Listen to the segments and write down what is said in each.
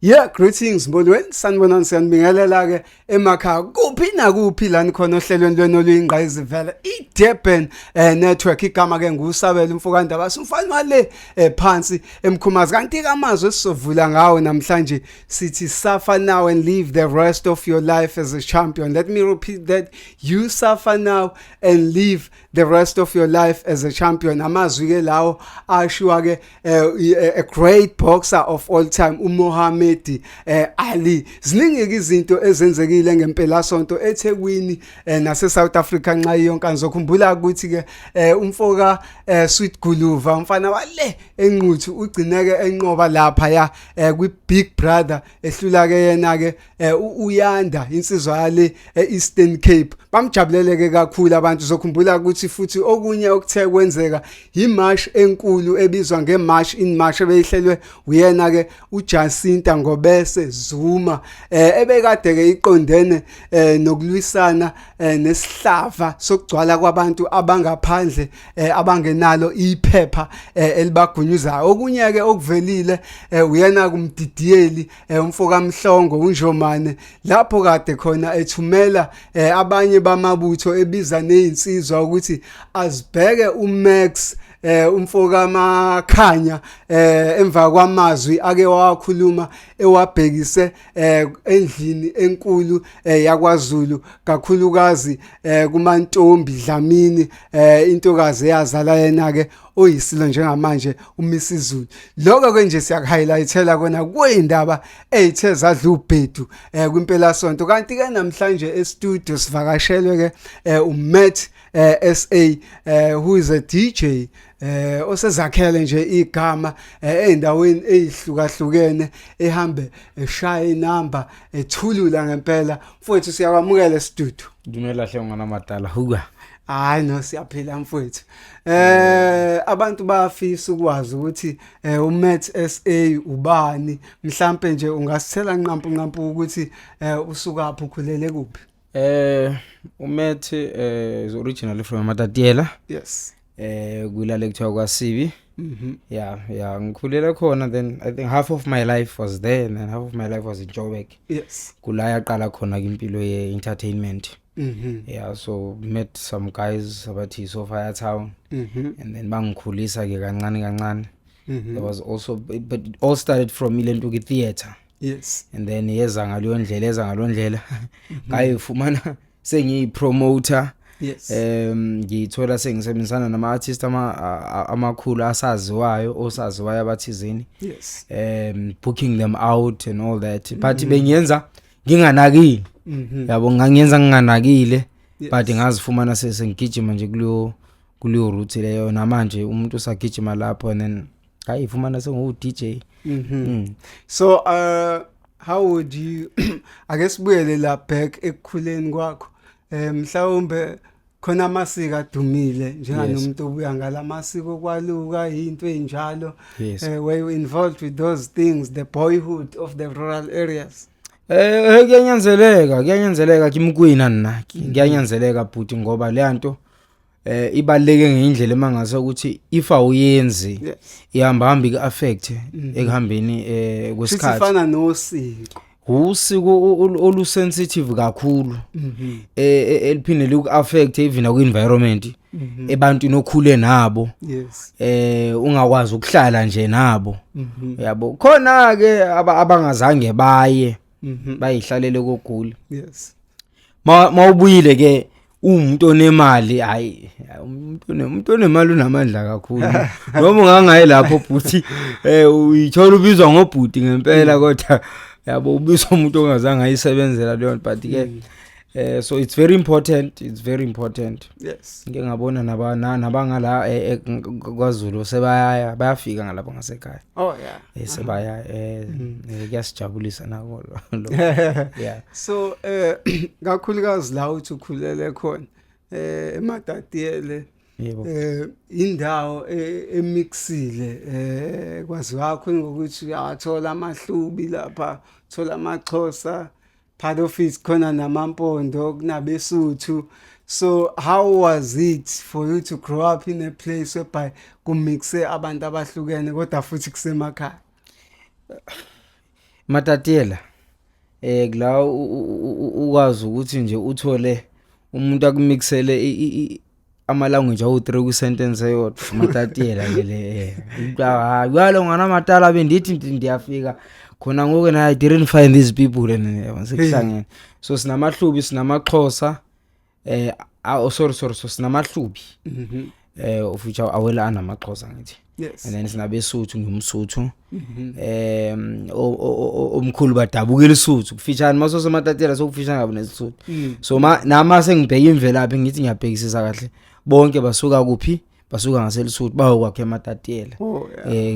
Yeah, greetings Mbonweni, sanibonani siyanibingelela ke emakhaya kuphi nakuphi la nikhona ohlelweni lwenu oluyingqayizivele iDurban network igama ke ngusabela umfokandaba umfana wale phansi emkhumazi kanti ke amazwi esizovula ngawo namhlanje sithi suffer now and live the rest of your life as a champion. Let me repeat that, you suffer now and live the rest of your life as a champion. Amazwi ke lawo ashiwa ke a great boxer of all time uMuhammad Ali. Ziningi izinto ezenzekile ngempela sonto eThekwini nase South Africa nxa yonke ngizokhumbula ukuthi ke umfoka Sweet Guluva umfana wale enquthu ugcineke enqoba lapha ya kwi Big Brother ehlula ke yena ke uYanda insizwa yale eEastern Cape. Bamjabuleleke kakhulu abantu, uzokhumbula ukuthi futhi okunye okuthe kwenzeka imarch enkulu ebizwa ngemarch in March ebeyihlelwe uyena ke uJacinta Ngobese Zuma ebekade ke iqondene nokulwisana nesihlava sokugcwala kwabantu abangaphandle abangenalo iphepha elibagunyuzayo. Okunye ke okuvelile uyena kumdidiyeli umfoka Mhlongo uNjomane lapho kade khona ethumela abanye bamabutho ebiza nezinsizwa ukuthi azibheke uMax umfoka Makhanya emva kwamazwi ake wakhuluma ewabhekise endlini enkulu yakwaZulu kakhulukazi kumantombi Dlamini intokazi eyazala yena ke oyisilo njengamanje uMisizulu. Lokho ke nje siyakuhighlightela kona kuyindaba ezithe zadla ubhedu kwimpela sonto. Kanti ke namhlanje e-studio sivakashelwe ke uMatt SA who is a DJ osezakhele nje igama endaweni ezihlukahlukene ehambe eshaya inamba ethulula ngempela mfowethu siyakwamukela e-studio. Dumela hle ngwana madala huka. Hayi no siyaphila mfowethu. Abantu bayafisa ukwazi ukuthi uMatt SA ubani, mhlambe nje ungasithela nqampu ukuthi usukaphi ukhulele kuphi? uMatt is originally from Matatiela. Yes. Kulale kuthiwa kwaSibi. Yeah, ngikhulela khona, then I think half of my life was there and then half of my life was in Joburg. Yes. Kula yaqala khona impilo ye entertainment. Yeah, so met some guys abathi Sophia Town and then bangikhulisa ke kancane. There was also, but it all started from Ilentuki Theatre. Yes. And then yeza ngalo ndlela ngayifumana sengiyipromoter. Yes. Ngithola sengisebenzisana nama artists amakhulu asaziwayo osaziwayo abathizini. Yes. Booking them out and all that. But bengiyenza nginganakile. Yabo ngangenza nginganakile, but ngazifumana sengigijima nje kuleyo route leyo namanje umuntu usagijima lapho and then ayifumana sengu DJ. So how would you I guess buyele la back ekukhuleni kwakho mhlawumbe khona amasiko adumile njenganomuntu obuya ngalamasiko kwaluka into enjalo were you involved with those things, the boyhood of the rural areas? Kuyanyanzeleka kimkwina nina kuyanyanzeleka bhuti ngoba le nto ibaleke ngeindlela emangase ukuthi if awuyenzi ihamba ikaffect ekuhambeni kwesikhathi. Sifana nosiko. Usiko olusensitive kakhulu eliphinde liku-affect even ku-environment abantu inokhule nabo. Yes. Ungakwazi ukuhlala nje nabo. Yabo khona ke abangazange baye bayihlalele kokugula. Yes. Mawubuyile ke umuntu onemali, hayi umuntu onemali unamandla kakhulu. Noma ungangayi lapho bhuti uyithola ubizwa ngobhuti ngempela kodwa yabo ubizwa umuntu ongazange ayisebenzela leyo but ke so it's very important. Yes. Ngeke ngabona nabangala kwaZulu bayafika ngalapha ngasekhaya. Oh yeah. Sebaya kuyasijabulisa nako lo. Yeah. So kakhulukazi la uthi ukhulele khona eMatatiele indawo emixile kwaziwa khona ngokuthi athola amahlubi lapha, thola amaXhosa, part of it khona namampondo kunabesuthu. So how was it for you to grow up in a place whereby kumixe abantu abahlukene kodwa futhi kusemakhaya? Matatiyela kula ukwazi ukuthi nje uthole umuntu akumixele ama language awu3 ku sentence eyodwa matatiyela ngele yalo ngana matala bendithi ndiyafika khona ngoku na I didn't find these people and sekuhlangene so sinamahlubi sinamaxhosa sorry so sinamahlubi of which awela anamaxhosa ngithi and then sinabesuthu ngumsuthu omkhulu badabukela isuthu kufishana maso matatiyela sokufishana ngabo nesuthu so nama sengibheka imvelaphi ngithi ngiyabhekisisa kahle bonke basuka kuphi basuka ngaselisuthu bayokwakhe matatiyela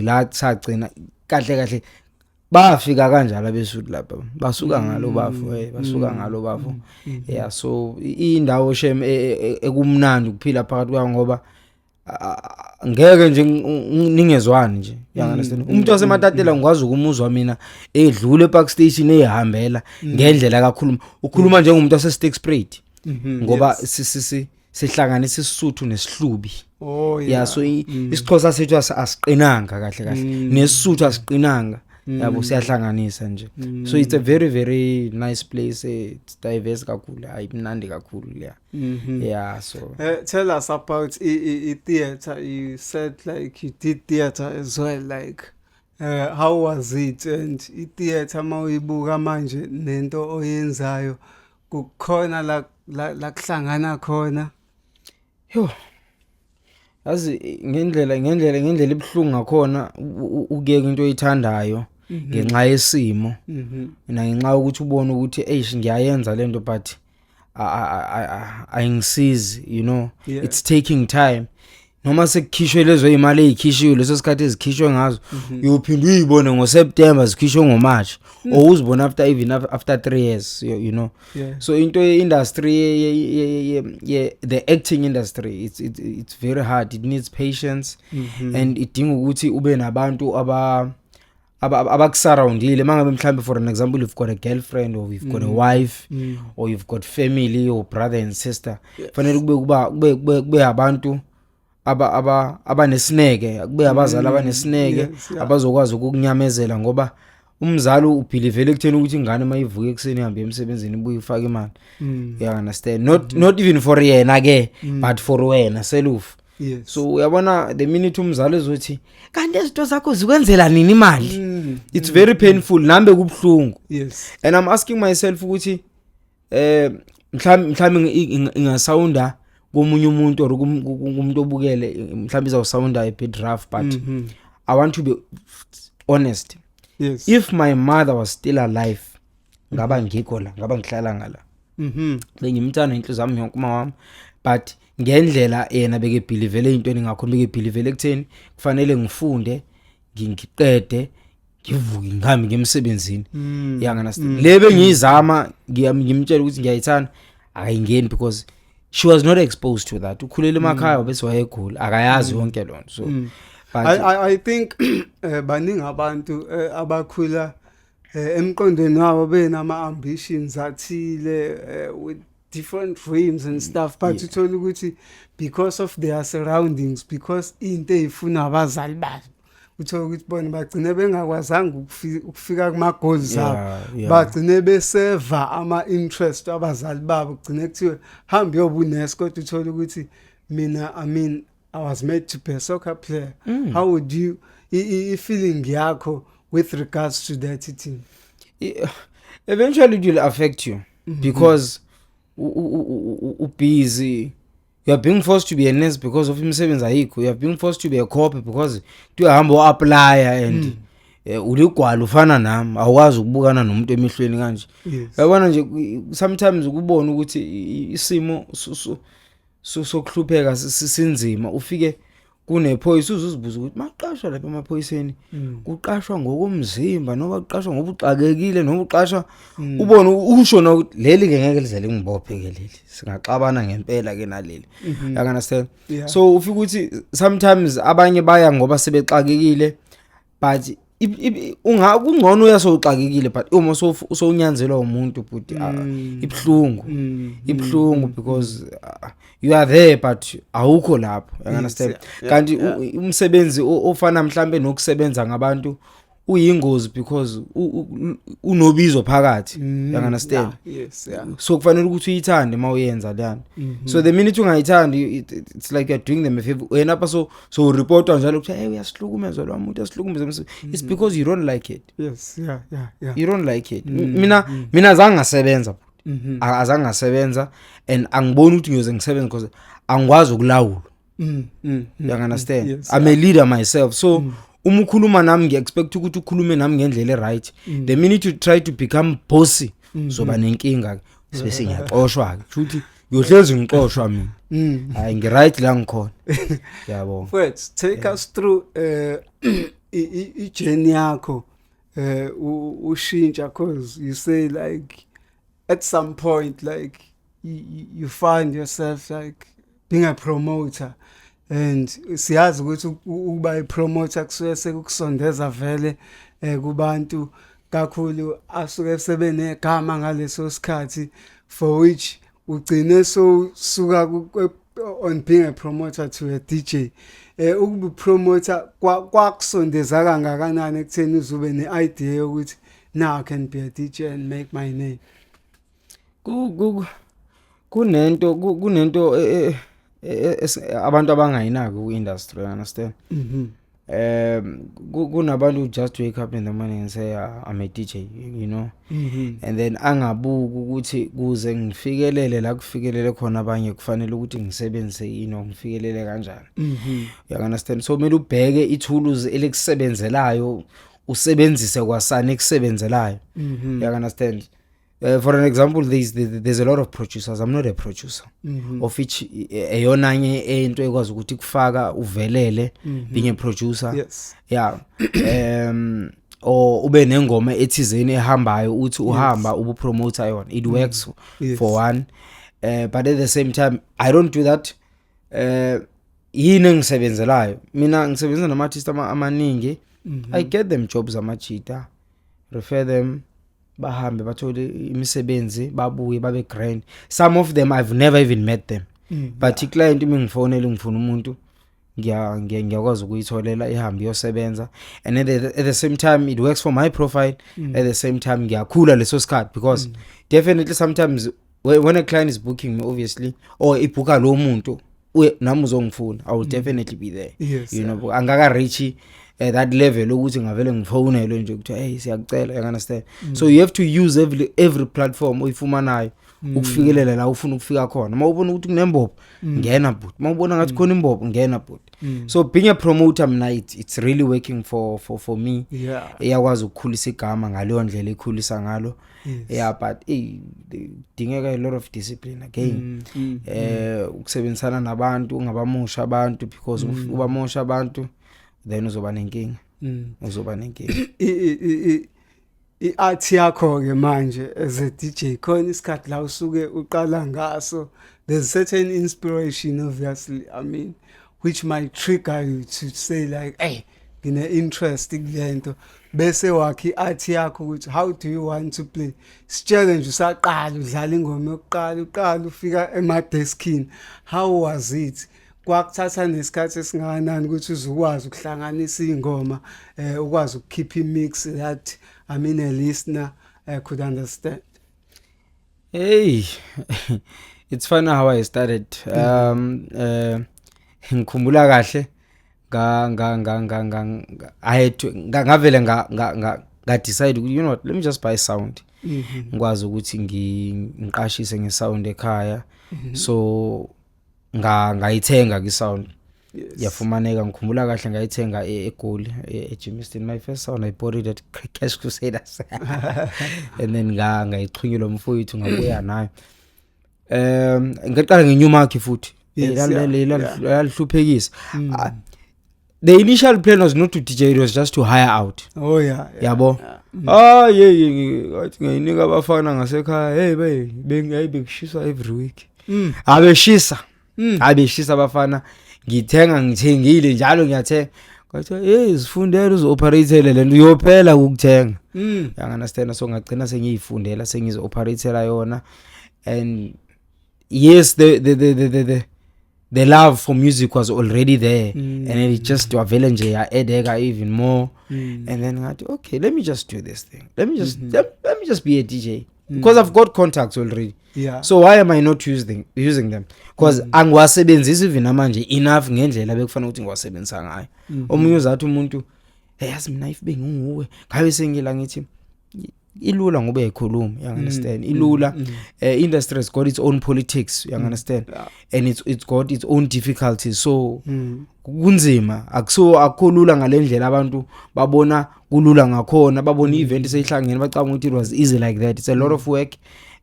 la sagcina kahle bafika kanjalo abesuthu lapha basuka ngalo bafo yeah so indawo shem ekumnandi ukuphila phakathi kwa ngoba ngeke nje ningezwani nje understand umuntu wasematatela ngikwazi ukumuzwa mina edlule epark station ehambela ngendlela kakhuluma ukhuluma njengomuntu waseSticksprite ngoba sihlanganisa isisuthu nesihlubi yeah so isixhosa sethu asiqinanga kahle nesisuthu asiqinanga yabo siyahlanganisa nje so it's a very nice place it's diverse kakhulu ayimnandi kakhulu yeah so tell us about theater. You said like you did theater as well, like how was it? And theater mawuyibuka manje nento oyenzayo kukhona la kuhlangana khona yo yazi ngendlela ibhlungu ngakhona ukuyeka into oyithandayo ngenxa yesimo mina ngenxa ukuthi ubone ukuthi ngiyayenza lento but ayingisizi you know it's taking time noma sekukhishwe lezo imali ezikhishwe leso sikhathi ezikhishwe ngazo uyophinda uyibone ngoSeptember zikhishwe ngoMarch or uzibone after 3 years you know so into industry the acting industry it's very hard, it needs patience and idinga ukuthi ube nabantu abakusurroundile mangabe mhlambe for an example you've got a girlfriend or you've got a wife or you've got family or brother and sister fanele kube abantu abanesineke kube abazali abanesineke abazokwazi ukukunyamezela ngoba umzali ubelieve ekutheni ukuthi ingane mayivuka ekseni ihambe emsebenzini ibuye ifake imali you understand not even for yena ke but for wena self. So uyabona the minute umzali ezothi kanti izinto zakho zikwenzela nini imali it's very painful nambe kubhlungu and I'm asking myself ukuthi mhlawumbe ingasounda komunye umuntu or kumuntu obukele mhlawumbe izawusounda a bit rough but I want to be honest. If my mother was still alive ngaba ngikho la ngaba ngihlala ngala bengimthanda inhliziyo yami yonke mama but ngendlela yena beke believe into engakho beke believe ekutheni kufanele ngifunde ngiqede ngivuke ngihambe ngemsebenzini understand lebe ngiyizama ngimtshela ukuthi ngiyayithanda akayingeni because she was not exposed to that ukhulele emakhaya bese wayegula akayazi yonke lonto so but I think baningi abantu abakhula emqondweni wabo benama ambitions athile with different dreams and stuff but uthola ukuthi because of their surroundings because into ezifuna abazali babo uthola ukuthi bona bagcine bengakwazanga ukufika kuma goals zabo bagcine beseva ama interest abazali babo kugcine kuthiwe hamba yobuNES kodwa uthola ukuthi mina I was made to be a soccer player. How would you feeling yakho with regards to that thing? Eventually it will affect you because busy. You are being forced to be a nurse because of imsebenzi ayikho. You are being forced to be a cop because you hamba apply and uligwala ufana nami awukwazi ukubukana nomuntu emihlweni kanje. Yabona nje sometimes ukubona ukuthi isimo sokuhlupheka sinzima ufike kunephoyisa uzibuza ukuthi maqashwa lapha emaphoyiseni kuqashwa ngokomzimba noma kuqashwa ngoba uxakekile noma uqashwa ubone usho na ukuthi leli ngeke lidlele ngibophe ke leli singaxabana ngempela ke naleli you understand so ufika ukuthi sometimes abanye baya ngoba sebexakekile but ungakungcono uyasoxakekile but uma usonyanzelwa umuntu but ibhlungu because you are there but awukho lapho you understand kanti umsebenzi ofana mhlambe nokusebenza ngabantu uyingozi because unobizo phakathi, you understand? Yes, yeah. So kufanele ukuthi uyithande mawuyenza lana. So the minute ungayithandi, it's like you're doing them a favor. Wena pa so reportwa njalo ukuthi hey uyasihlukumeza lo muntu uyasihlukumeza. It's because you don't like it. Yes, yeah. You don't like it. Mina zange ngasebenza. Azange ngasebenza and angiboni ukuthi ngiyoze ngisebenza because angikwazi ukulawula. You understand? Yes, I'm a leader myself. So uma ukhuluma nami ngiexpect ukuthi ukhulume nami ngendlela right. The minute you try to become bossy soba nenkinga bese ngiyaxoshwa ke futhi uyohlezi ngixoshwa mina. Hayi ngi right la ngikhona. Yabona. First take us through I journey yakho ushintsha cause you say like at some point like you find yourself like being a promoter and siyazi ukuthi ukuba ipromoter kusuke sekukusondeza vele kubantu kakhulu asuke sebenegama ngaleso sikhathi for which ugcine so suka on being a promoter to a DJ. Ukuba promoter kwakusondeza kangakanani ekutheni uzube ne-idea ukuthi now I can be a DJ and make my name. Kunento abantu abangayinaki ku-industry, you understand? Kunabantu who just wake up in the morning and say I'm a DJ, you know, and then angabuki ukuthi kuze ngifikelele la kufikelele khona abanye kufanele ukuthi ngisebenzise ngifikelele kanjani. You understand? So kumele ubheke i-tools elikusebenzelayo usebenzise kwasani ekusebenzelayo. You understand? For an example, there's a lot of producers. I'm not a producer. Of which eyona nye into ekwazi ukuthi kufaka uvelele being a producer. Yes. Yeah. Or ube nengoma ethizeni ehambayo uthi uhamba ubu promoter yona. It works for one. But at the same time I don't do that. Yini ngisebenzelayo. Mina ngisebenza nama artists amaningi. I get them jobs amachita. Refer them bahambe bathole imisebenzi babuye babe grand. Some of them I've never even met them. But client mingifonela ngifuna umuntu ngiyakwazi ukuyitholela ihambe yosebenza, and at the same time it works for my profile. At the same time ngiyakhula leso sikhathi because definitely sometimes when a client is booking me obviously or ibooka lo muntu nami uzongifuna, I will definitely be there. Yes, you know, angaka reach that level ukuthi ngavele ngifonele nje ukuthi hey siyakucela, you understand? So you have to use every platform oyifumanayo ukufikelela la ufuna ukufika khona. Mawubona ukuthi kunembopho ngena but mawubona ngathi khona imbopho ngena but. So being a promoter mina it's really working for me. Iyakwazi ukukhulisa igama ngaleyo ndlela ekhulisa ngalo. Yeah, but dingeka a lot of discipline again. Ukusebenzisana nabantu ungabamosha abantu because ubamosha abantu then uzoba nenkinga. I-art yakho ke manje as a DJ khona isikhathi la usuke uqala ngaso, there's certain inspiration obviously, I mean, which might trigger you to say like hey ngine interest kulento bese wakhi i-art yakho ukuthi how do you want to play. Challenge usaqala udlala ingoma yokuqala uqala ufika emadeskini, how was it? Kwakuthatha nesikhathi esingakanani ukuthi uzukwazi ukuhlanganisa ingoma ukwazi ukukeep i-mix that I mean a listener could understand? Hey, it's funny how I started. Ngikhumbula kahle I had to ngavele nga decide, you know what, let me just buy sound. Ngikwazi ukuthi ngiqashise ngesound ekhaya. So ngayithenga ke sound. Yafumaneka, ngikhumbula kahle ngayithenga eGoli eJimmiston. My first sound I bought it at Cash Crusaders. And then ngayixhunyelwa mfowethu ngabuya nayo. Ngaqala ngeNewmark futhi. Yalihluphekisa. The initial plan was not to DJ, it was just to hire out. Oh yeah. Yabo. Ngathi ngayinika abafana ngasekhaya, hey bekushisa every week. Abeshisa abafana ngithengile njalo ngiyathenga. Kwathi sifundela uzoperatela lento uyophela ukuthenga. You understand? So ngagcina sengiyifundela sengizoperatela yona. And yes, the the love for music was already there, and then it just wavele nje ya edeka even more, and then ngathi okay, let me just do this thing, let me just be a DJ, because I've got contacts already. Yeah. So why am I not using them? Because angiwasebenzisi even manje enough ngendlela bekufanele ukuthi ngiwasebenzisa ngayo. Omunye uzathi umuntu yazi mina if benguwe ngabe sengila ngithi ilula ngoba ekhuluma, you understand, ilula. Industry has got its own politics, you understand, and it's got its own difficulties, so kunzima akulula ngalendlela abantu babona kulula ngakhona, babona event seyihlangene bacabanga ukuthi it was easy like that. It's a lot of work,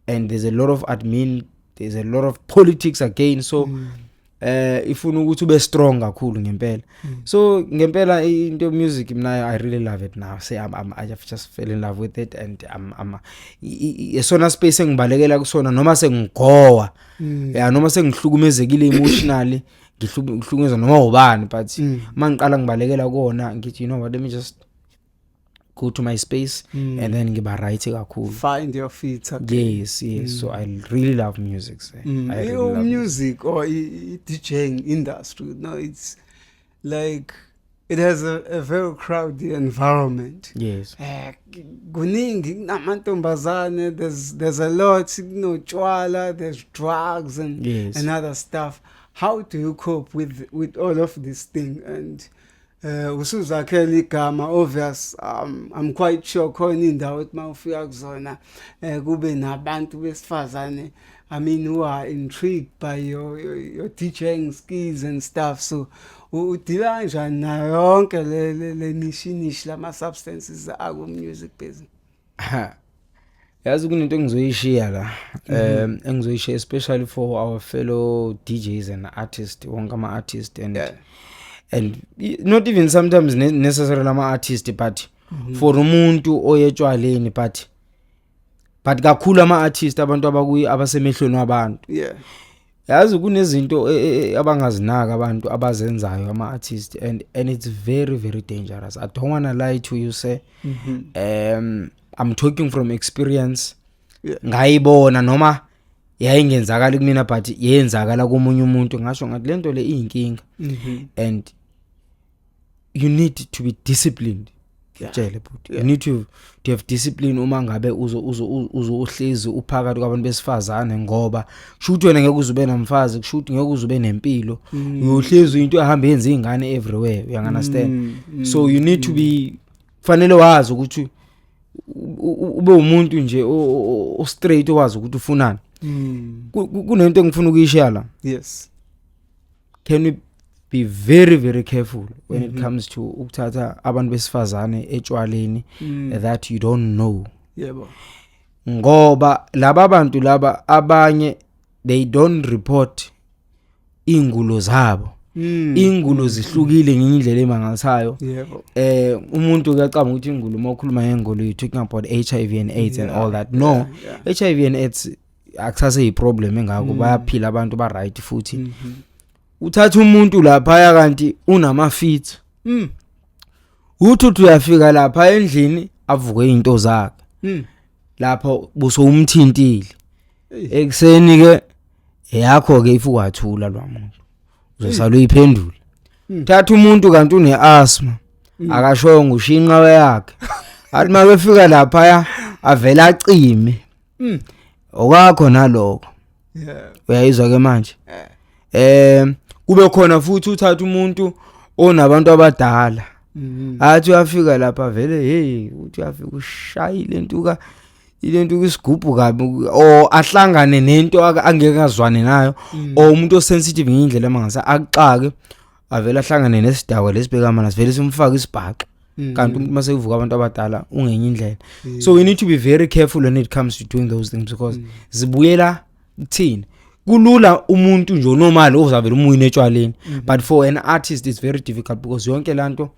and there's a lot of admin, there's a lot of politics again, so ifuna ukuthi ube strong kakhulu ngempela. So ngempela into music mina I really love it now. Say I have just fell in love with it, and I'm esona space engibalekela kusona noma sengigowa, noma sengihlukumezekile emotionally, ngihlukumezwa noma ubani, but mangiqala ngibalekela kona ngithi you know what, let me just go to my space and then ngiba right kakhulu, find your feet again. Yes. So I really love music. I really love music or DJing industry. No, it's like it has a very crowded environment. Yes. Kuningi namantombazane, there's a lot, chwala, there's drugs and other stuff. How do you cope with all of this thing? And usuzakhela igama, obvious, I'm quite sure khona indawo ethi mawufika kuzona kube nabantu besifazane, I mean, who are intrigued by your DJing skills and stuff. So udila kanjani nayo yonke le nishinishi lama substances aku music business? Yazi kunento engizoyishiya la, engizoyishiya especially for our fellow DJs and artists, wonke ama artists, and not even sometimes necessarily ama artists, but for umuntu oyetshwaleni, but kakhulu ama artists abantu abasemehlweni wabantu. Yazi kunezinto abangazinaka abantu abazenzayo ama artists, and it's very very dangerous. I don't want to lie to you, say. I'm talking from experience. Ngayibona noma yayingenzakala kumina, but yenzakala komunye umuntu, ngasho ngathi lento le iyinkinga, and you need to be disciplined. You need to have discipline uma ngabe uhlezi uphakathi kwabantu besifazane, ngoba kushuthi wena ngeke uzube namfazi, kushuthi ngeke uzube nempilo, uyohlezi into ehamba yenza izingane everywhere, you understand. So you need to be, fanele wazi ukuthi ube umuntu nje o straight, wazi ukuthi ufunani. Kunento engifuna ukuyishiya la. Yes. Can we be very very careful when it comes to ukuthatha abantu besifazane etshwaleni that you don't know. Yebo. Ngoba laba bantu laba abanye they don't report ingulo zabo. Ingulo zihlukile ngendlela emangalisayo. Yebo. Umuntu uyacabanga ukuthi ingulo makhuluma ngengulo, you talking about HIV and AIDS and all that. No. HIV and AIDS akusase iproblem engako, bayaphila abantu ba right futhi. Uthatha umuntu lapha ya kanti unama feet. Uthi uyafika lapha endlini avuke into zakhe. Lapha buso umthintile. Ekseni ke yakho ke ifukathula lwamuntu. Uzosala uyiphendula. Thatha umuntu kanti une asthma. Akashongo ushinqa yakhe. Athi makefika lapha ya avela acime. Okwakho naloko. Uyayizwa ke manje? Kube khona futhi uthatha umuntu onabantu abadala. Athi uyafika lapha vele hey uthi uyafika ushayile intuka isigubhu kabi, o ahlangane nento angeke azwane nayo, o umuntu osensitive ngendlela mangasa akuxake avela ahlangane nesidakwa lesibheka mana sivele simfaka isibhaqa, kanti umuntu mase kuvuka abantu abadala ungenye indlela. So we need to be very careful when it comes to doing those things, because zibuyela kuthini. Kulula umuntu nje normal ozavela umuyini etshwaleni, but for an artist it's very difficult, because yonke lanto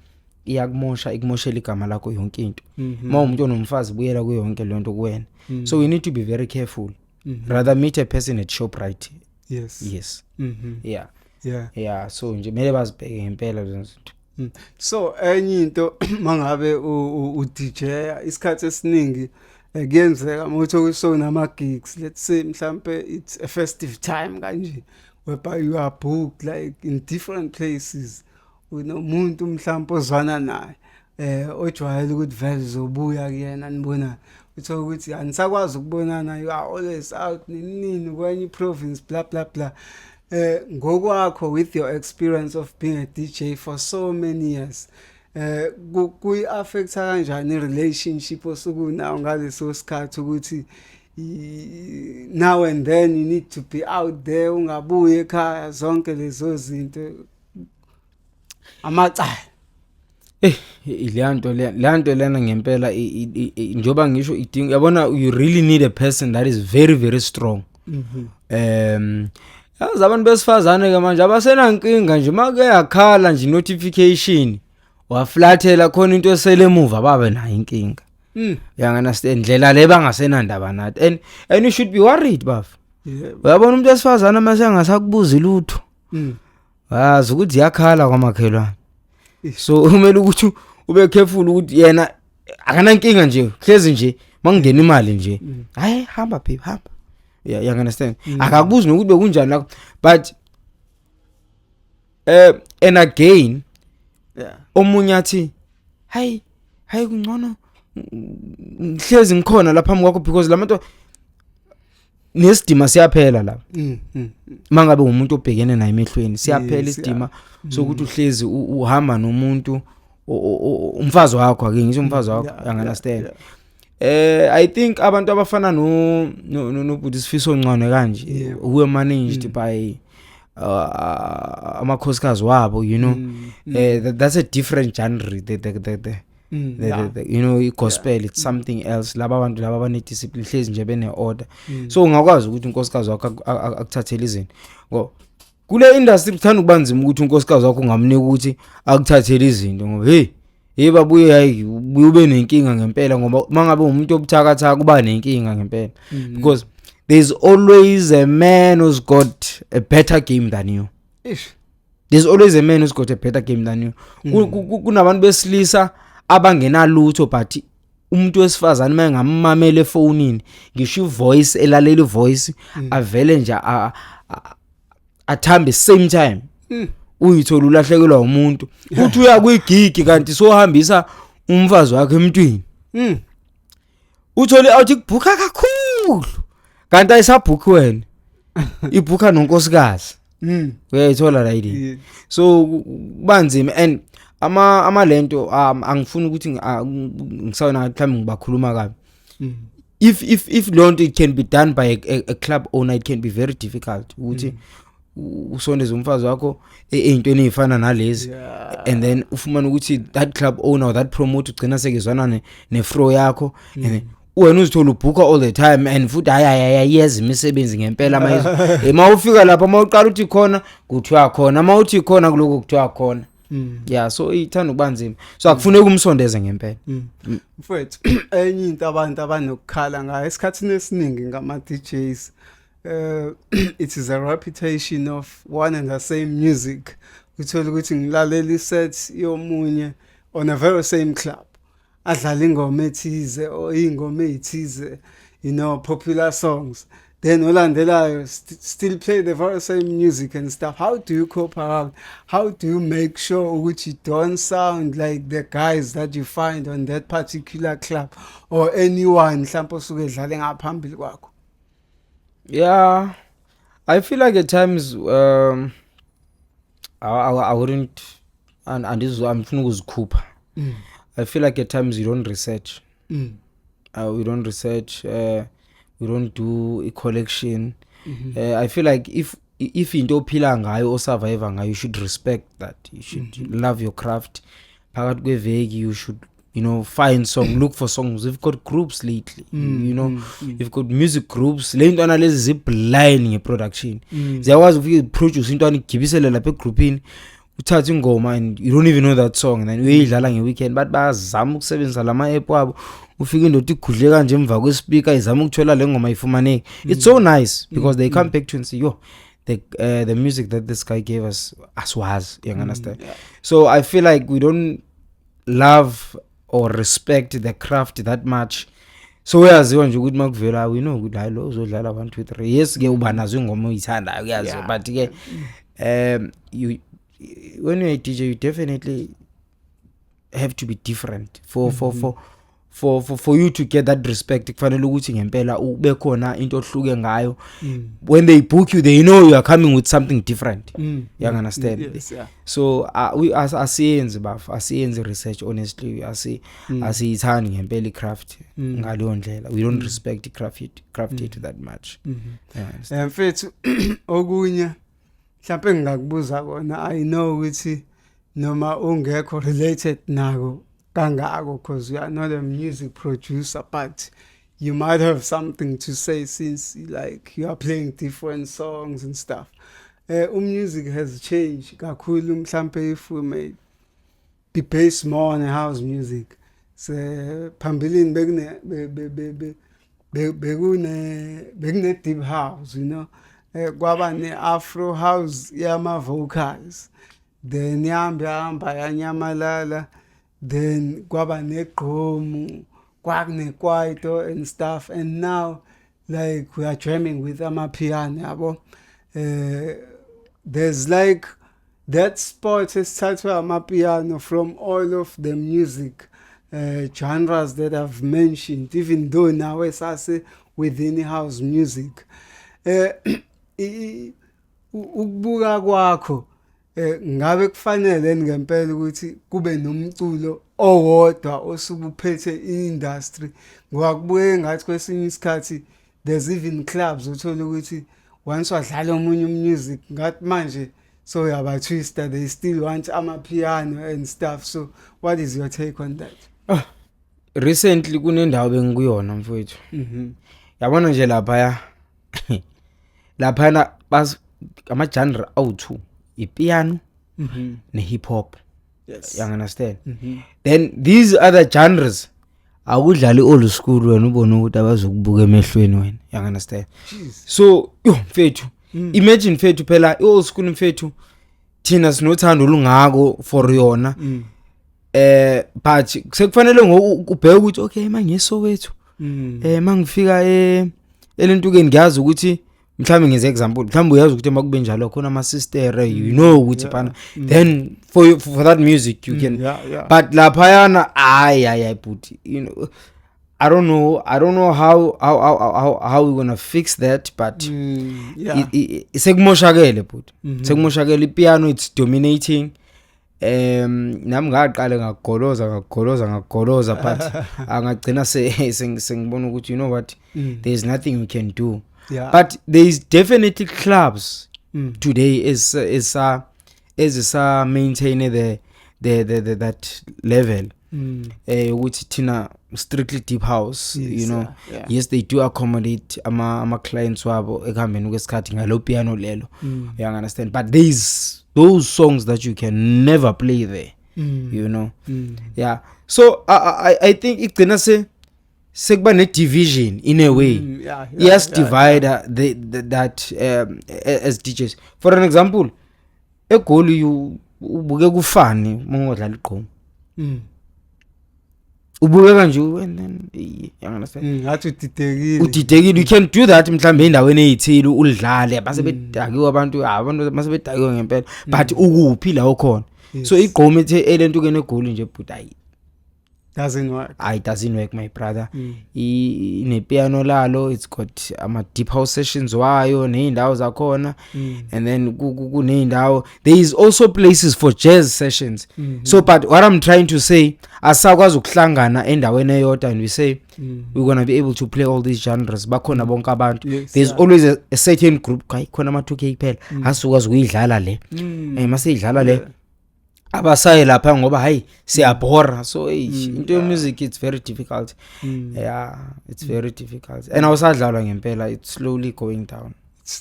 ikumoshela igama lakho yonke into. Umuntu onomfazi buyela kuyo yonke lento kuwena. So we need to be very careful. Rather meet a person at Shoprite. Yes. Yeah, so nje mele bazibheke ngempela lezo zinto. So enye into mangabe u DJ isikhathi esiningi kuyenzeka ukuthi kusona ama gigs, let's say mhlambe it's a festive time kanje, whereby you are booked like in different places unomuntu mhlawumbe ozwana naye ojwayele ukuthi vele uzobuya kuyena nibonana uthola ukuthi anisakwazi ukubonana you are always out nini kwenye province blah blah blah ngokwakho with your experience of being a DJ for so many years kuyi affect kanjani relationship osukunayo ngaleso sikhathi ukuthi now and then you need to be out there ungabuye ekhaya zonke lezo zinto amacala leyanto lena ngempela njoba ngisho idinga yabona you really need a person that is very very strong yazi abantu besifazane ke manje abasenankinga nje make yakhala nje notification waflathela khona into esele emuva babe nayo inkinga understand ndlela le bangasenandaba nathi and you should be worried baf uyabona umuntu esifazane mase angasakubuza lutho yazi ukuthi yakhala kwamakhelwane so umele ukuthi ube careful ukuthi yena akanankinga nje hlezi nje mangena imali nje hayi hamba babe hamba you understand akakubuzi nokuthi bekunjani lakho but and again omunye athi hayi kungcono hlezi ngikhona lapha phambi kwakho because labantu nesidima siyaphela la mangabe umuntu obhekene naye emehlweni siyaphela isidima sokuthi uhlezi uhamba nomuntu umfazi wakho ake ngisho umfazi wakho you understand I think abantu abafana no Budisifiso Ncwane kanje who are managed by amakhosikazi wabo you know that's a different genre the you know gospel it's something else laba abantu laba bane discipline hlezi nje bene order so ungakwazi ukuthi unkosikazi wakho akuthathele izinto ngo kule industry kuthanda ukubanzima ukuthi unkosikazi wakho ungamnika ukuthi akuthathele izinto ngoba hey babuye hayi ube nenkinga ngempela ngoba mangabe umuntu obuthakathaka kuba nenkinga ngempela because there's always a man who's got a better game than you. There's always a man who's got a better game than you. Kunabantu besilisa abangenalutho but umuntu wesifazane mangamamela efonini ngisho voice elalela voice avele nje athambe same time. Uyithola ulahlekelwa umuntu uthi uya kwigigi kanti sohambisa umfazi wakhe emntwini. Uthole awuthi kubhuka kakhulu kanti ayisabhuki wena ibhuka nonkosikazi uyayithola right so kubanzima and amalento angifuni ukuthi ngisawona mhlawumbe ngibakhuluma kabi if lonto it can be done by a club owner it can be very difficult ukuthi usondeze umfazi wakho ezintweni ezifana nalezi and then ufumana ukuthi that club owner or that promoter ugcina sekezwana nefro yakho and wena uzithola ubhuka all the time and futhi ayayiyeza imisebenzi ngempela manje ufika lapha mawuqala uthi khona kuthiwa khona mawuthi khona kuloko kuthiwa khona yeah so ithanda ukubanzima so akufuneka umsondeze ngempela mfethu enye into abantu abanokukhala ngayo esikhathini esiningi ngama DJs it is a reputation of one and the same music uthola ukuthi ngilalela iset yomunye on a very same club adlala ingoma ethize or ingoma ezithize you know popular songs then olandelayo still play the very same music and stuff. How do you cope around? How do you make sure ukuthi you don't sound like the guys that you find on that particular club or anyone mhlawumbe osuke edlale ngaphambili kwakho? Yeah, I feel like at times I wouldn't and this is I'm funa ukuzikhupha. I feel like at times you don't research. We don't research. We don't do a collection. I feel like if into ophila ngayo o survive ngayo you should respect that. You should love your craft. Phakathi kweveki you should find song, look for songs. We've got groups lately. We've got music groups. Le into analyze ziblind ngeproduction. Ziyakwazi ukuproduce into anigibisele lapha egroupini. Uthatha ingoma and you don't even know that song and then uyidlala ngeweekend but bazama ukusebenzisa lama app wabo ufika indoda igudle kanje emva kwespeaker izama ukuthola le ngoma ifumaneke. It's so nice because they come back to and say yo the music that this guy gave us was you understand. So I feel like we don't love or respect the craft that much so uyaziwa nje ukuthi makuvela we know ukuthi hayi lo uzodlala 1 2 3 yes ke uba nazo ingoma oyithandayo kuyazi but ke you when you're a DJ you definitely have to be different for you to get that respect kufanele ukuthi ngempela ube khona into ohluke ngayo when they book you they know you are coming with something different you understand yes, yeah. so we asiyenze research honestly asiyithani ngempela icraft ngaleyo ndlela we don't respect craft it that much mfethu okunye mhlawumbe ngingakubuza kona I know ukuthi noma ungekho related nako kangako because you are not a music producer but you might have something to say since like you are playing different songs and stuff. Music has changed kakhulu mhlawumbe if we may be based more on house music. So phambilini bekune deep house, you know. Kwaba ne afro house yama vocals. Then yamba yanyamalala. Then kwaba negqomu, kwakune kwaito and stuff. And now like we are jamming with amapiano yabo. There's like that spot esithathwa amapiano from all of the music genres that I've mentioned, even though now esase within house music. Ukubuka kwakho ngabe kufanele ngempela ukuthi kube nomculo owodwa osubuphethe industry ngoba kubuye ngathi kwesinye isikhathi there's even clubs uthola ukuthi once wadlala omunye music ngathi manje so yaba twister they still want amapiano and stuff. So what is your take on that? Recently kunendawo bengikuyona mfowethu yabona nje lapha bas ama genre awu2 ipiano ne hip hop. Yes, you understand. Then these other genres akudlali old school wena ubona ukuthi abazokubuka emehlweni wena, you understand. So mfethu imagine mfethu phela old school mfethu thina sinothando olungako for yona but sekufanele ngokubheka ukuthi okay mangeso wethu mangifika elentukeni ngiyazi ukuthi mhlawumbe ngenze example mhlawumbe uyazi ukuthi makube njalo khona ama sister you know ukuthi pana then for that music you can but lapha yana ay but you know I don't know how we're gonna fix that but sekumoshakele but sekumoshakele ipiano it's dominating nami ngaqala ngagoloza but angagcina sengibona ukuthi you know what there's nothing we can do. But there is definitely clubs today is maintaining the that level ukuthi thina strictly deep house, you know. Yes, they do accommodate ama clients wabo ekuhambeni kwesikhathi ngalo piano lelo, you understand, but there is those songs that you can never play there, you know. So I think igcina sekuba ne division in a way. Yes, divide that as DJs. For an example, eGoli you ubuke kufani mongodlala igqomo. Ubuke kanje and then you understand. Ngathi udidekile you can do that mhlambe endaweni ezithile ulidlale base bedakiwe abantu mase bedakiwe ngempela but ukuphi la ukhona. So igqomo ethe elentukeni eGoli nje but ayi doesn't work. It doesn't work, my brother. In piano lalo, it's got deep house sessions wayo neindawo zakhona, and then kuneindawo. There is also places for jazz sessions. So, but what I'm trying to say, asakwazi ukuhlangana endaweni eyodwa and we say we're gonna be able to play all these genres. Bakhona bonke abantu. There's always a certain group. Khona ama2K kuphela. Asukwazi ukuyidlala le. Mase idlala le. Abasaye lapha ngoba hayi siyabhora so into music it's very difficult. It's very difficult and awusadlalwa ngempela it's slowly going down.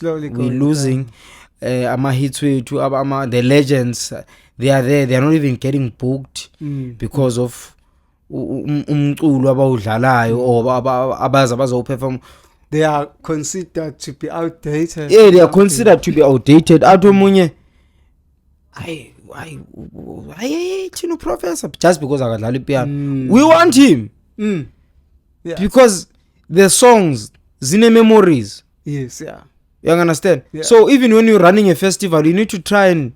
We're losing ama hits wethu the legends they are there, they are not even getting booked because of umculo abawudlalayo or abaza bazoperform. They are considered to be outdated. They are considered to be outdated. Atomunye Tino Professor just because akadlala ipiano we want him because the songs zine memories. Yes, yeah. You understand? Yeah. So even when you're running a festival, you need to try and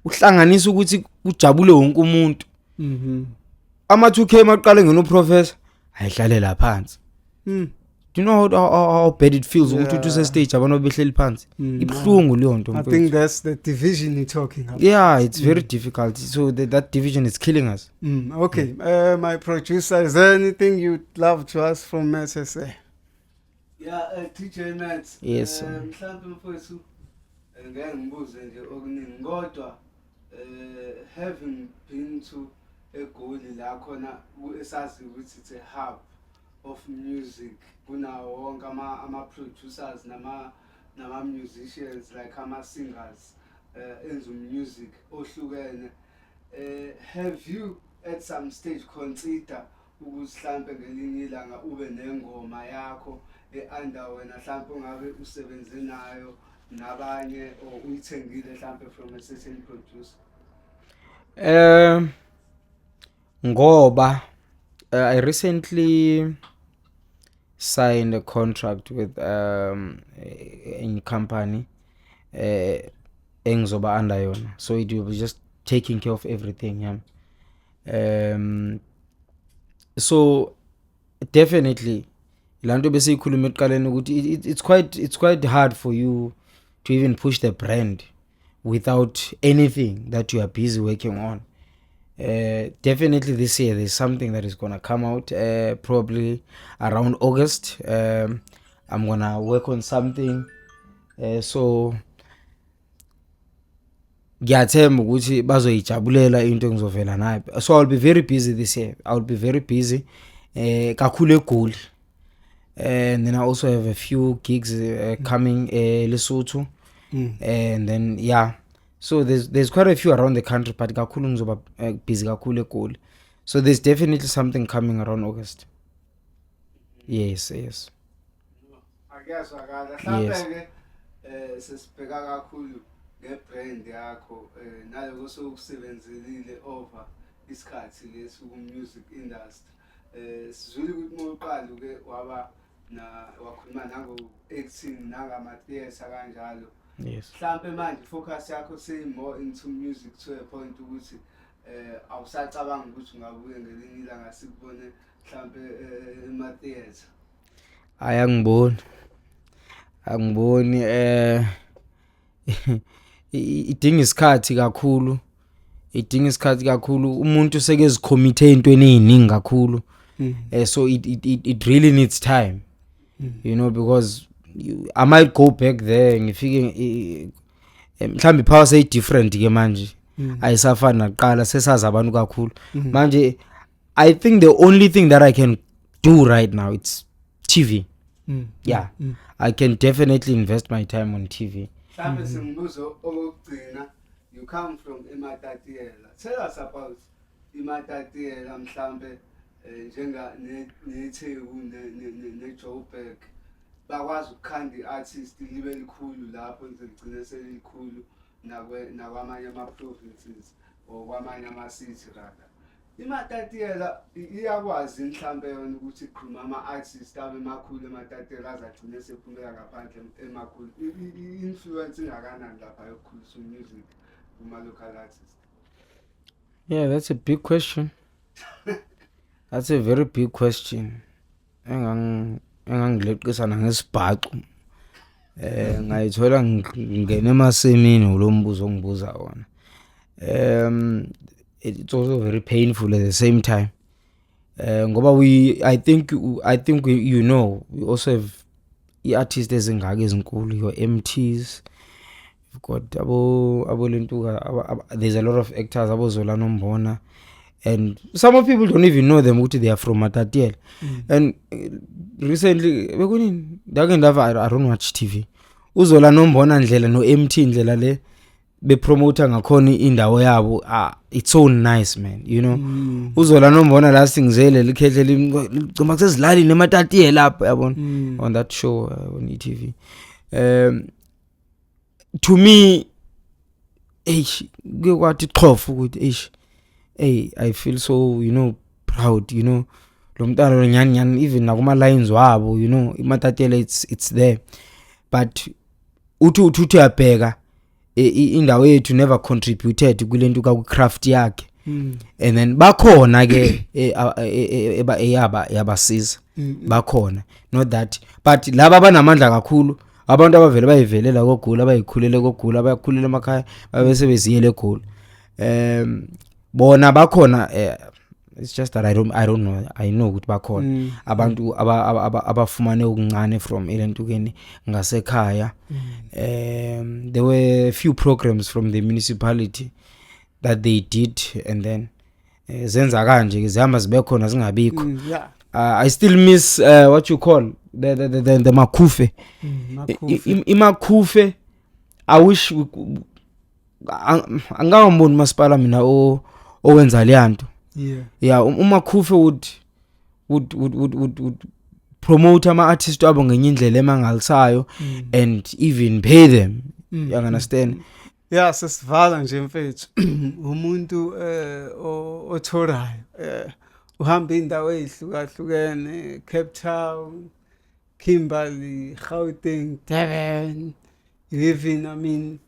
uhlanganisa ukuthi ujabule wonke umuntu. Ama 2K maqale ngeno professor ayihlalela phansi. Do you know how bad it feels ukuthi uthi use stage abantu behleli phansi? Ibhlungu leyo nto. I think that's the division you're talking about. Yeah, it's very difficult. So that division is killing us. Okay, my producer, is there anything you'd love to ask from SSA? Yeah, DJ Matt. Yes. Mhlawumbe mfowethu ngeke ngibuze nje okuningi kodwa having been to eGoli la khona esazi ukuthi it's a hub of music kunawo wonke ama producers nama musicians like ama singers enza music ohlukene. Have you at some stage consider ukuthi mhlambe ngelinye ilanga ube nengoma yakho under wena mhlambe ungabe usebenze nayo nabanye or uyithengile mhlambe from a certain producer? Ngoba I recently signed a contract with a company engizoba under yona, so it will be just taking care of everything, yeah. So definitely lanto bese ikhuluma eqaleni ukuthi it's quite hard for you to even push the brand without anything that you are busy working on. Definitely this year there's something that is gonna come out probably around August. I'm gonna work on something, so ngiyathemba ukuthi bazoyijabulela into engizovela nayo. So I'll be very busy this year. I'll be very busy kakhulu eGoli, and then I also have a few gigs coming Lesotho, and then yeah. So there's quite a few around the country, but kakhulu ngizoba busy kakhulu eGoli. So there's definitely something coming around August. Yes. Yes. Mhlawumbe sesibheka kakhulu ngebrand yakho naloko sokusebenzelile over isikhathi lesi ku music industry. Sizwile ukuthi moqala ke wakhuluma nango acting nangama theater kanjalo. Yes. Mhlawumbe manje focus yakho say more into music to a point ukuthi awusacabanga ukuthi ungabuye ngelinye ilanga sikubone mhlawumbe ema theater. Angiboni idinga isikhathi kakhulu umuntu sekezicommit entweni eziningi kakhulu. So it really needs time, you know, because I might go back there ngifike mhlambe power say different ke manje ayisafana naqala sesazi abantu kakhulu manje. I think the only thing that I can do right now it's TV. Yeah. I can definitely invest my time on TV. Mhlawumbe simbuzo okugcina, you come from eMatatiela. Tell us about eMatatiela mhlawumbe njenga neTheku neJoburg. Bakwazi ukukhanda iartist libe likhulu lapho nizigcine selikhulu nakwamanye ama provinces or kwamanye ama cities rather. iMatatiela iyakwazi mhlambe yona ukuthi iqhuma ama artists abe makhulu eMatatiela azagcine sephumela ngaphandle emakhulu. Influence ingakanani lapha yokukhulisa music kuma local artists? Yeah, that's a big question. That's a very big question. Engangileqisana ngesibhacu ngayithola ngene emasemini ulombuzo ongibuza wona. It's also very painful at the same time. Ngoba I think you know, we also have artists ezingaka ezinkulu, your MTs, you've got abo Lentuka, there's a lot of actors abo Zola Nombona, and some of people don't even know them ukuthi they are from Matatiele. And recently I don't watch TV. Uzola Nombona ndlela no MT ndlela le be promoter ngakhona indawo yabo. It's so nice, man, you know. Uzola Nombona la singizele likhehle licoma kusezilali neMatatiele lapho yabona on that show on eTV. To me kwathi Xhofu ukuthi I feel so, you know, proud, you know, lo mntwana lo nyani even nakuma lines wabo, you know, imatatele it's there, but uthi uyabheka indawo yethu never contributed kulento ka craft yakhe. And then bakhona ke yabasiza bakhona, not that, but laba banamandla kakhulu abantu abavele bayivelela koGoli, abayikhulele koGoli, abayakhulela emakhaya babese beziyele eGoli, bona bakhona. It's just that I don't know. I know ukuthi bakhona abantu abafumane okuncane from elentukeni ngasekhaya. There were a few programs from the municipality that they did, and then zenza kanje zihamba zibe khona zingabikho. I still miss what you call the makhufe. Imakhufe, I wish angangamboni masipala mina owenza leyanto. Yeah, umakhufe would promote ama artists abo ngenye indlela emangalisayo and even pay them. You understand? Yeah, sesivala nje mfethu umuntu othorayo uhamba indawo ezihlukahlukene, Cape Town, Kimberley, Gauteng, Durban, even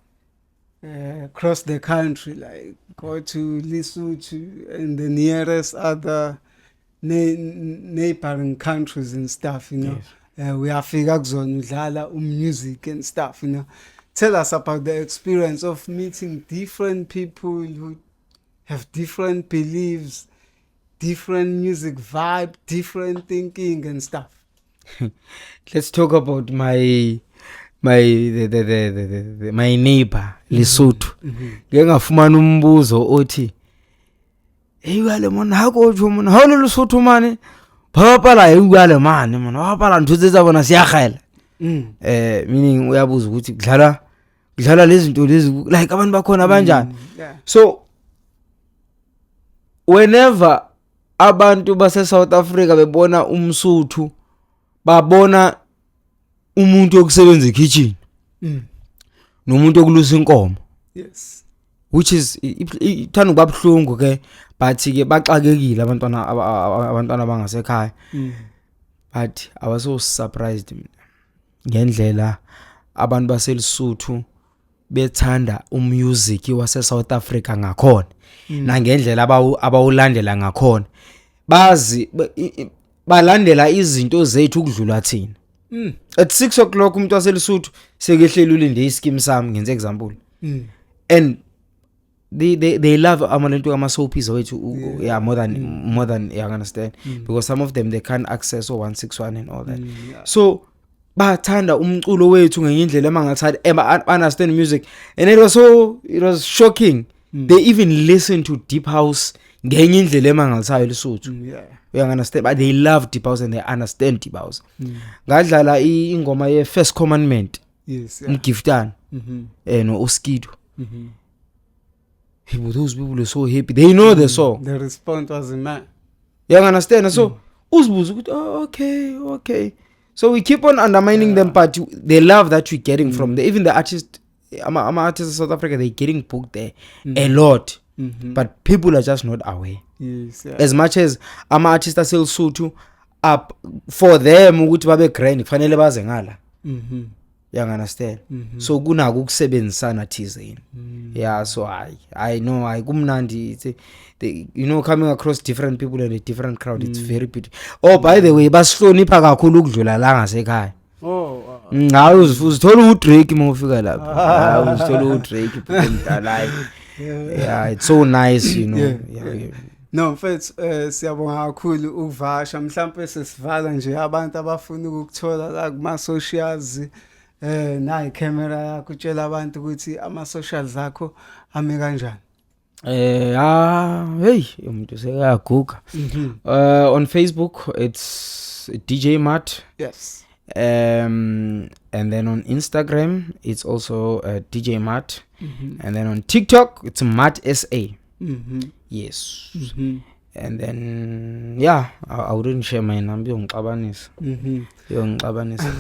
across the country, like go to Lesotho and the nearest other neighboring countries and stuff, you know. Yes. We are kuzona udlala music and stuff, you know. Tell us about the experience of meeting different people who have different beliefs, different music vibe, different thinking and stuff. Let's talk about my neighbor Lesotho. Ngeke ngafumana umbuzo othi, "Hey wale mona hakojo mona hawule Lesotho mane phapala yale mane mona wapala ntutse zabona siyagela." Meaning uyabuza ukuthi kudlala lezi zinto lezi like abantu bakhona banjani. So whenever abantu base South Africa bebona umSuthu babona umuntu okusebenza ekitchen nomuntu okulusa inkomo. Yes, which is ithanda kubabhlungu ke, but ke baxakekile abantwana bangasekhaya. But I was so surprised ngendlela abantu baseLesotho bethanda umusic wase South Africa ngakhona na ngendlela abawulandela ngakhona, bazi balandela izinto zethu ukudlula thina. At 6 o'clock umuntu waseLesotho sekehlela ulinde ischeme sami ngenze example, and they love amalento ama soapies wethu. Yeah, more than you understand, because some of them they can't access 161 and all that. So bathanda umculo wethu ngenye indlela emangathi understand music, and it was shocking. They even listen to deep house ngenye indlela emangalisayo Lesotho. You understand, but they love deep house and they understand deep house. Ngadlala ingoma ye First Commandment. Yes, Mgiftana no Oskido. But those people are so happy, they know the song. The response was man. You understand? So uzbuza ukuthi okay. So we keep on undermining them, but they love that we're getting from there. Even the artists, artists of South Africa, they're getting booked there a lot. But people are just not aware. Yes, as much as artists aseLesotho up for them ukuthi babe grand kufanele baze ngala. You understand? So kunako ukusebenzisana thizeni. Yeah, so I know kumnandi, you know, coming across different people and a different crowd, it's very beautiful. Oh, by the way, basihlonipha kakhulu ukudlula la ngasekhaya. Ngawe uzithola uDrake mawufika lapha. Uzithola uDrake mdala. Yeah, it's so nice, you know. Yeah. No, mfethu siyabonga kakhulu ukuvasha. Mhlawumbe sesivala nje abantu abafuna ukukuthola la kuma socials, na icamera yakho utshela abantu ukuthi ama socials akho ame kanjani. Hey, umuntu sekaguga. On Facebook it's DJ Matt. Yes. And then on Instagram it's also DJ Matt. And then on TikTok it's Matt SA. Yes. and then yeah, I wouldn't share my number yongixabanisa. Yongixabanisa.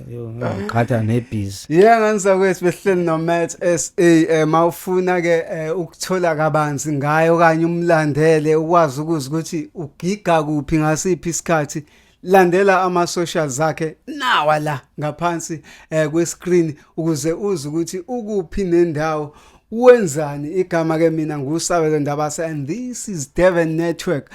Yongiqhatha nebhizi. Yeah, nganisakwethu behleli no Matt SA mawufuna ke ukuthola kabanzi ngayo kanye umlandele ukwazi ukuthi ugiga kuphi ngasiphi isikhathi. Landela ama socials akhe nawa la ngaphansi kwescreen ukuze uze ukuthi ukuphi nendawo wenzani. Igama ke mina nguSabelo Ndabase and this is Devon Network.